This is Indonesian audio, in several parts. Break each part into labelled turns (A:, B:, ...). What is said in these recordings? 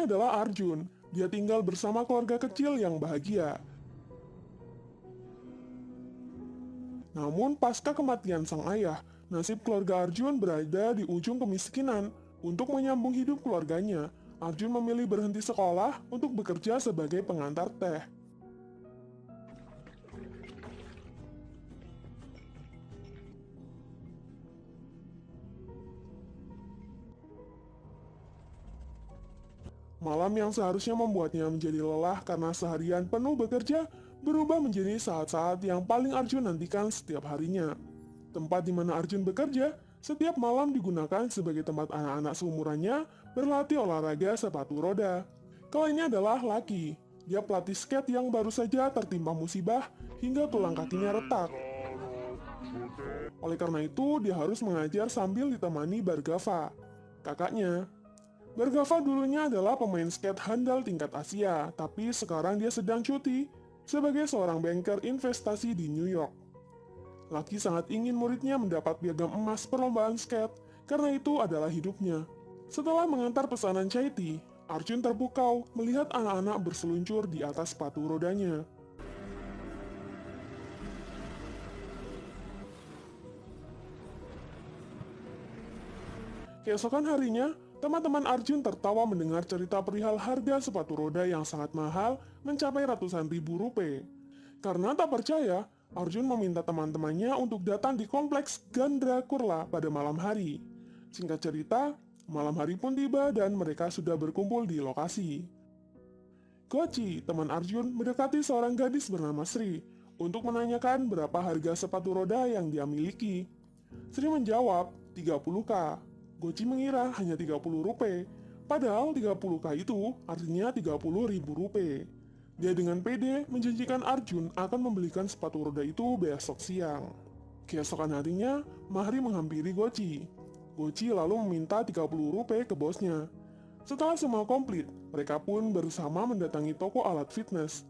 A: ini adalah Arjun. Dia tinggal bersama keluarga kecil yang bahagia. Namun pasca kematian sang ayah, nasib keluarga Arjun berada di ujung kemiskinan. Untuk menyambung hidup keluarganya, Arjun memilih berhenti sekolah untuk bekerja sebagai pengantar teh. Malam yang seharusnya membuatnya menjadi lelah karena seharian penuh bekerja, berubah menjadi saat-saat yang paling Arjun nantikan setiap harinya. Tempat di mana Arjun bekerja, setiap malam digunakan sebagai tempat anak-anak seumurannya berlatih olahraga sepatu roda. Kalau ini adalah Lucky, dia pelatih skate yang baru saja tertimpa musibah hingga tulang kakinya retak. Oleh karena itu, dia harus mengajar sambil ditemani Bargava, kakaknya. Bargava dulunya adalah pemain skate handal tingkat Asia, tapi sekarang dia sedang cuti sebagai seorang banker investasi di New York. Lucky sangat ingin muridnya mendapat piagam emas perlombaan skate, karena itu adalah hidupnya. Setelah mengantar pesanan chai tea, Arjun terpukau melihat anak-anak berseluncur di atas sepatu rodanya. Keesokan harinya, teman-teman Arjun tertawa mendengar cerita perihal harga sepatu roda yang sangat mahal mencapai ratusan ribu rupiah. Karena tak percaya, Arjun meminta teman-temannya untuk datang di kompleks Gandra Kurla pada malam hari. Singkat cerita, malam hari pun tiba dan mereka sudah berkumpul di lokasi. Gochi, teman Arjun, mendekati seorang gadis bernama Sri untuk menanyakan berapa harga sepatu roda yang dia miliki. Sri menjawab, 30k. Gochi mengira hanya 30 rupiah, padahal 30k itu artinya 30 ribu rupiah. Dia dengan pede menjanjikan Arjun akan membelikan sepatu roda itu besok siang. Keesokan harinya, Mahri menghampiri Gochi. Gochi lalu meminta 30 rupiah ke bosnya. Setelah semua komplit, mereka pun bersama mendatangi toko alat fitness.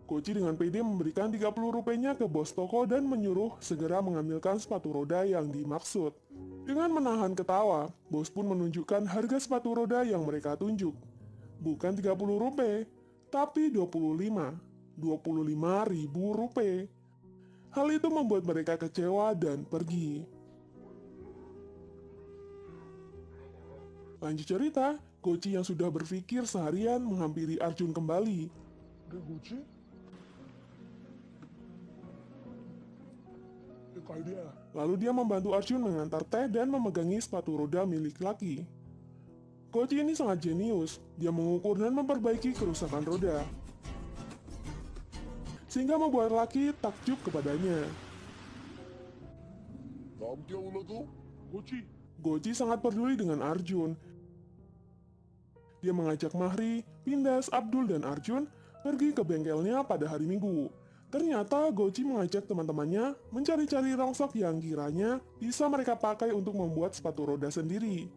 A: Gochi dengan pede memberikan 30 rupiahnya ke bos toko dan menyuruh segera mengambilkan sepatu roda yang dimaksud. Dengan menahan ketawa, bos pun menunjukkan harga sepatu roda yang mereka tunjuk. Bukan 30 rupiah, tapi 25 ribu rupiah. Hal itu membuat mereka kecewa dan pergi. Lanjut cerita, Gochi yang sudah berpikir seharian menghampiri Arjun kembali. Gochi? Lalu dia membantu Arjun mengantar teh dan memegangi sepatu roda milik Lucky. Gochi ini sangat jenius, dia mengukur dan memperbaiki kerusakan roda, sehingga membuat Lucky takjub kepadanya. Gochi sangat peduli dengan Arjun. Dia mengajak Mahri, Pindas, Abdul, dan Arjun pergi ke bengkelnya pada hari Minggu. Ternyata Gochi mengajak teman-temannya mencari-cari rongsok yang kiranya bisa mereka pakai untuk membuat sepatu roda sendiri.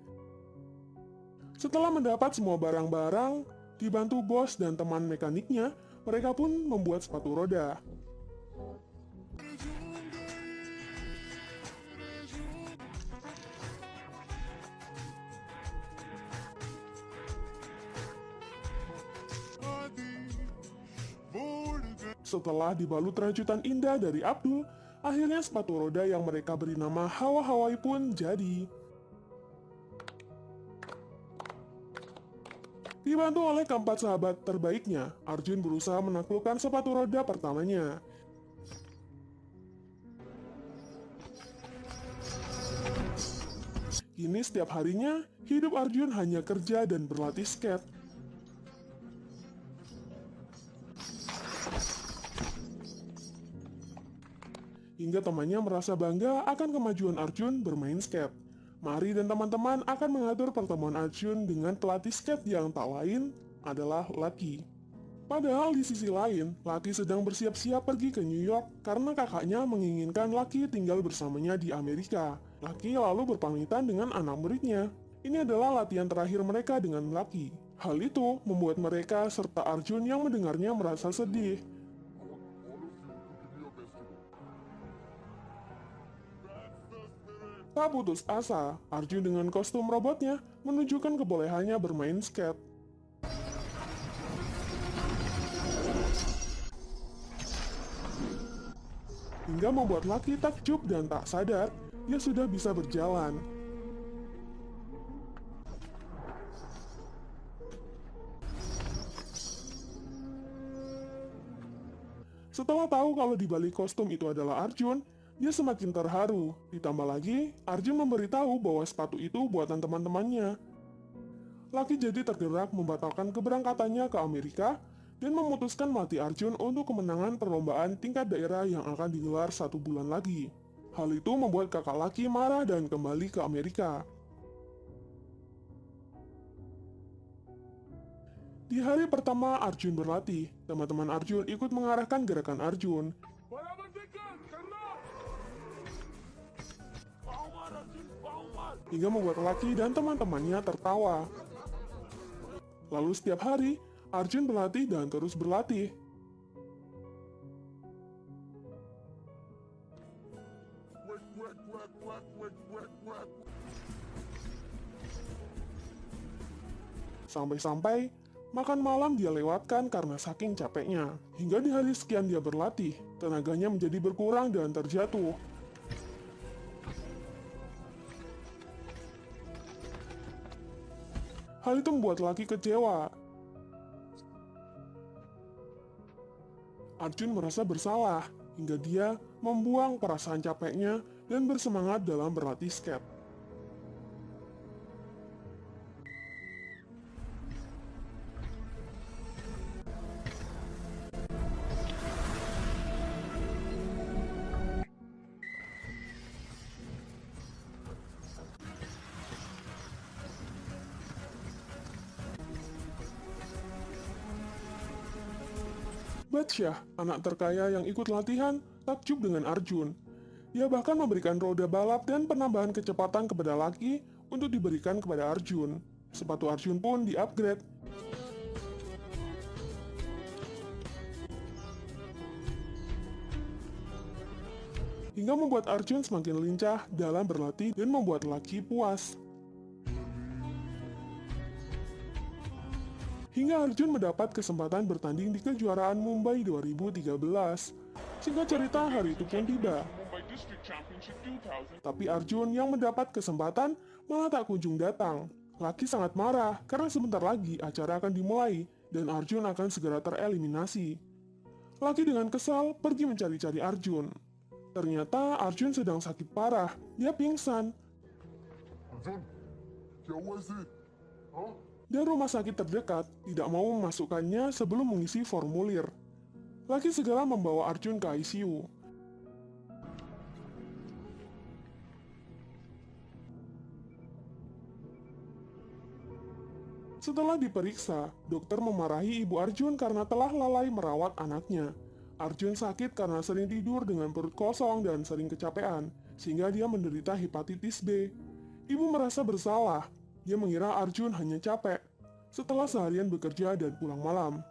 A: Setelah mendapat semua barang-barang, dibantu bos dan teman mekaniknya, mereka pun membuat sepatu roda. Setelah dibalut rajutan indah dari Abdul, akhirnya sepatu roda yang mereka beri nama Hawa Hawaii pun jadi. Dibantu oleh keempat sahabat terbaiknya, Arjun berusaha menaklukkan sepatu roda pertamanya. Kini setiap harinya, hidup Arjun hanya kerja dan berlatih skate. Hingga temannya merasa bangga akan kemajuan Arjun bermain skate. Mahri dan teman-teman akan mengatur pertemuan Arjun dengan pelatih skate yang tak lain adalah Lucky. Padahal di sisi lain, Lucky sedang bersiap-siap pergi ke New York karena kakaknya menginginkan Lucky tinggal bersamanya di Amerika. Lucky lalu berpamitan dengan anak muridnya. Ini adalah latihan terakhir mereka dengan Lucky. Hal itu membuat mereka serta Arjun yang mendengarnya merasa sedih. Tak putus asa, Arjun dengan kostum robotnya menunjukkan kebolehannya bermain skate. Hingga membuat Lucky takjub dan tak sadar, dia sudah bisa berjalan. Setelah tahu kalau di balik kostum itu adalah Arjun, dia semakin terharu. Ditambah lagi, Arjun memberitahu bahwa sepatu itu buatan teman-temannya. Lucky jadi tergerak membatalkan keberangkatannya ke Amerika dan memutuskan melatih Arjun untuk kemenangan perlombaan tingkat daerah yang akan digelar 1 bulan lagi. Hal itu membuat kakak Lucky marah dan kembali ke Amerika. Di hari pertama Arjun berlatih, teman-teman Arjun ikut mengarahkan gerakan Arjun. Hingga membuat Lucky dan teman-temannya tertawa. Lalu setiap hari, Arjun berlatih dan terus berlatih. Sampai-sampai, makan malam dia lewatkan karena saking capeknya. Hingga di hari sekian dia berlatih, tenaganya menjadi berkurang dan terjatuh. Hal itu membuat Lucky kecewa. Arjun merasa bersalah, hingga dia membuang perasaan capeknya dan bersemangat dalam berlatih skate. Batsyah, anak terkaya yang ikut latihan, takjub dengan Arjun. Dia bahkan memberikan roda balap dan penambahan kecepatan kepada Lucky untuk diberikan kepada Arjun. Sepatu Arjun pun di-upgrade. Hingga membuat Arjun semakin lincah dalam berlatih dan membuat Lucky puas. Hingga Arjun mendapat kesempatan bertanding di kejuaraan Mumbai 2013. Singkat cerita, hari itu pun tiba. Tapi Arjun yang mendapat kesempatan malah tak kunjung datang. Lucky sangat marah karena sebentar lagi acara akan dimulai dan Arjun akan segera tereliminasi. Lucky dengan kesal pergi mencari-cari Arjun. Ternyata Arjun sedang sakit parah, dia pingsan.
B: Arjun, क्या हुआ इसे? हाँ?
A: Dan rumah sakit terdekat tidak mau memasukkannya sebelum mengisi formulir. Lucky segera membawa Arjun ke ICU. Setelah diperiksa, dokter memarahi ibu Arjun karena telah lalai merawat anaknya. Arjun sakit karena sering tidur dengan perut kosong dan sering kecapean, sehingga dia menderita hepatitis B. Ibu merasa bersalah. Dia mengira Arjun hanya capek. Setelah seharian bekerja dan pulang malam,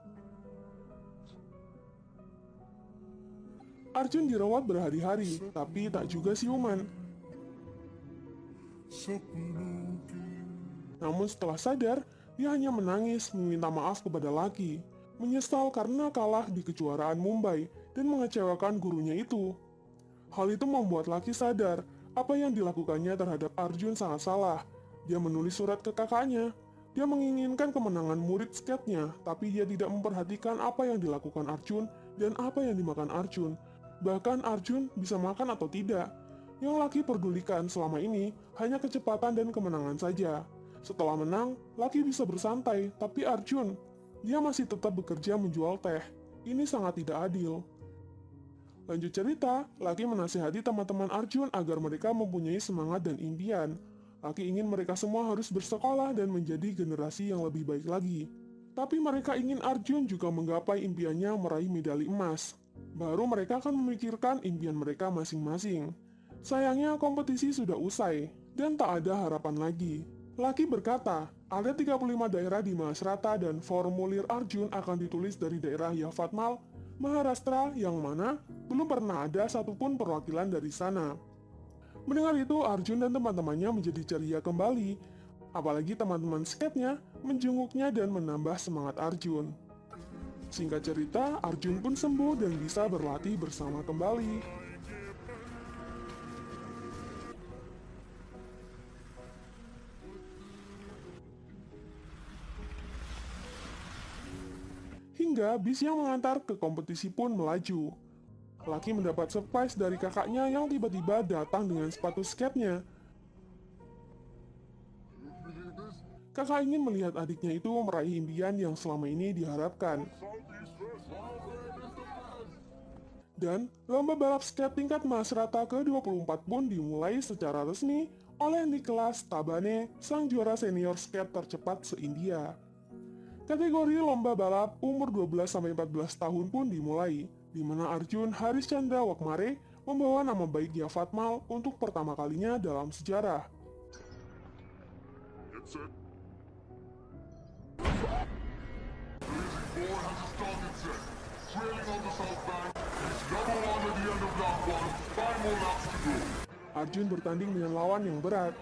A: Arjun dirawat berhari-hari, tapi tak juga siuman. Namun setelah sadar, dia hanya menangis meminta maaf kepada Lucky, menyesal karena kalah di kejuaraan Mumbai dan mengecewakan gurunya itu. Hal itu membuat Lucky sadar apa yang dilakukannya terhadap Arjun sangat salah. Dia menulis surat ke kakaknya. Dia menginginkan kemenangan murid skate-nya, tapi dia tidak memperhatikan apa yang dilakukan Arjun dan apa yang dimakan Arjun. Bahkan Arjun bisa makan atau tidak. Yang Lucky pedulikan selama ini hanya kecepatan dan kemenangan saja. Setelah menang, Lucky bisa bersantai, tapi Arjun, dia masih tetap bekerja menjual teh. Ini sangat tidak adil. Lanjut cerita, Lucky menasihati teman-teman Arjun agar mereka mempunyai semangat dan impian. Lucky ingin mereka semua harus bersekolah dan menjadi generasi yang lebih baik lagi. Tapi mereka ingin Arjun juga menggapai impiannya meraih medali emas. Baru mereka akan memikirkan impian mereka masing-masing. Sayangnya kompetisi sudah usai, dan tak ada harapan lagi. Lucky berkata, ada 35 daerah di Maharashtra dan formulir Arjun akan ditulis dari daerah Yavatmal, Maharashtra yang mana belum pernah ada satupun perwakilan dari sana. Mendengar itu, Arjun dan teman-temannya menjadi ceria kembali. Apalagi teman-teman skate-nya menjenguknya dan menambah semangat Arjun. Singkat cerita, Arjun pun sembuh dan bisa berlatih bersama kembali. Hingga bis yang mengantar ke kompetisi pun melaju. Lucky mendapat surprise dari kakaknya yang tiba-tiba datang dengan sepatu skate-nya.
B: Believe this?
A: Kakak ingin melihat adiknya itu meraih impian yang selama ini diharapkan.
B: Southeast first.
A: Dan lomba balap skate tingkat Mas Rata ke-24 pun dimulai secara resmi oleh Nicholas Tabane, sang juara senior skate tercepat se-India. Kategori lomba balap umur 12-14 tahun pun dimulai, di mana Arjun Haris Chandra Wakmare membawa nama baik Yavatmal untuk pertama kalinya dalam sejarah.
B: Get set. Boy has a starting set. Trailing on the south bank. He's number one at the end of lap one. 5 more laps to go.
A: Arjun bertanding dengan lawan yang berat.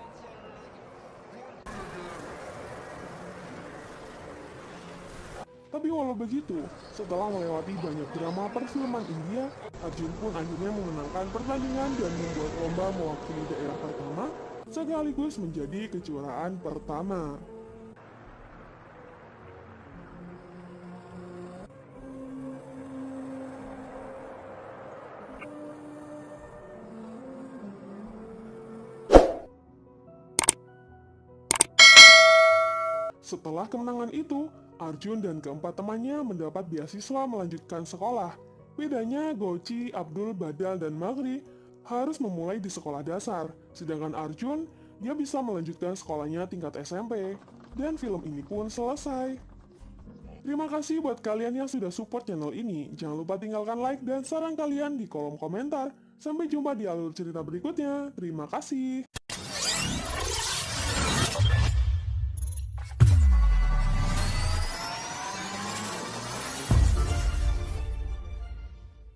A: Tapi walau begitu, setelah melewati banyak drama perfilman India, Arjun pun akhirnya memenangkan pertandingan dan membuat lomba mewakili daerah pertama, sekaligus menjadi kejuaraan pertama. Setelah kemenangan itu, Arjun dan keempat temannya mendapat beasiswa melanjutkan sekolah. Bedanya Goci, Abdul, Badal, dan Magri harus memulai di sekolah dasar, sedangkan Arjun, dia bisa melanjutkan sekolahnya tingkat SMP. Dan film ini pun selesai. Terima kasih buat kalian yang sudah support channel ini. Jangan lupa tinggalkan like dan saran kalian di kolom komentar. Sampai jumpa di alur cerita berikutnya. Terima kasih.